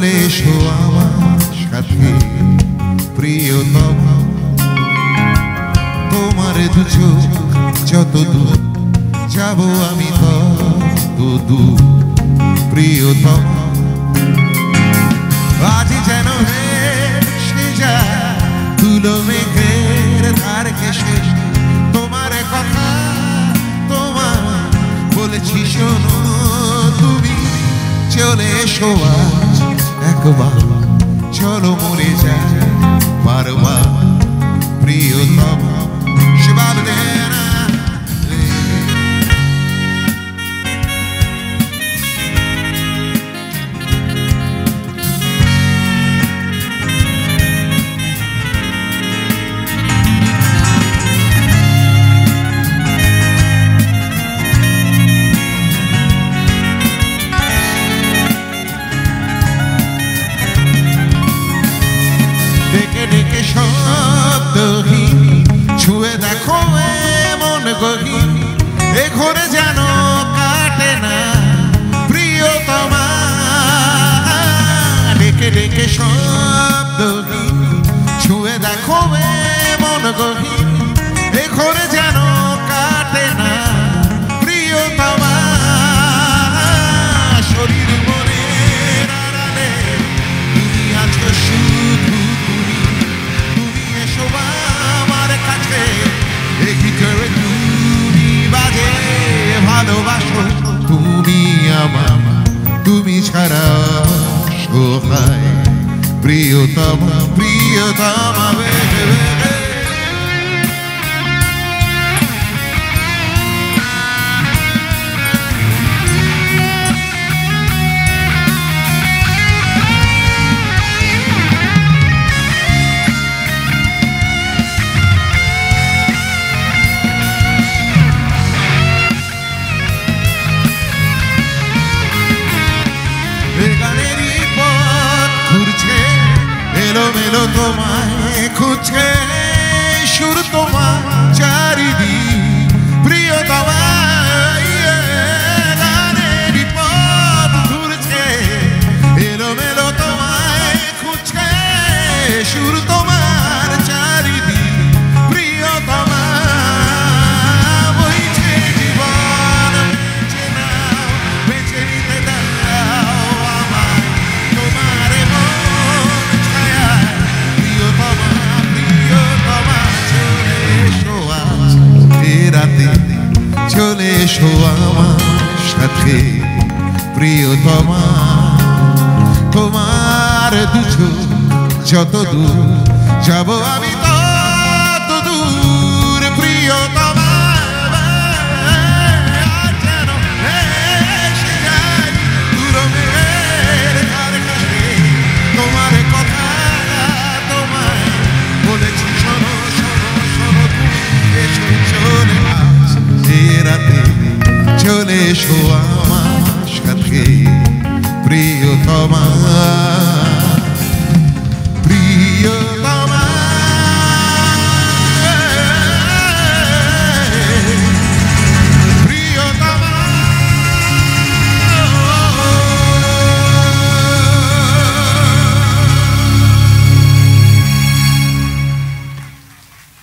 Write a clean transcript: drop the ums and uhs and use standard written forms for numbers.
চলে এসো আমার সাথে প্রিয়তম, তোমার দু চোখ যত দূর যাব আমি তত দূর প্রিয়তম। আজ যেন ভেসে যায় ধুলো মেঘের ধার ঘেঁষে তোমার কথা তোমার বলেছি শোনো তুমি চলে এসো আজ একবার, চলো মরে যায় বারবার প্রিয়তম। ডেকে ডেকে শব্দহীন ছুঁয়ে দেখো এমন গহীন এ ঘরে যেন কাটে না প্রিয়তমা। ডেকে ডেকে শব্দহীন ছুঁয়ে দেখো এমন গহীন এ ঘরে যেন কাটে না প্রিয়তমা। শরীর মনের আড়ালে তুমি আছো শুধু ভালোবাসো তুমি আমার, তুমি ছাড়া সহায় প্রিয়তম প্রিয়তম। এলো তোমায় খুঁজছে সুর তোমার চারিদিক প্রিয়তমা। গানের পথ ঘুরছে এলো মেলো তোমায় খুঁজছে সুর তোমার চারিদিক প্রিয়তমা। বইছে জীবন বেঁচে নাও, বেঁচে নিতে দাও আমায় তোমার চলে এসো আমার সাথে প্রিয়তমা। তোমার দু চোখ যত দূর যাব আমি তত দূর প্রিয়তমা। যেন ভেসে যায় ধুলো মেঘের ধার ঘেঁষে তোমার কথা তোমায় বলেছি শোনো শোনো শোনো তুমি এসো চলে রাতে চলে এসো।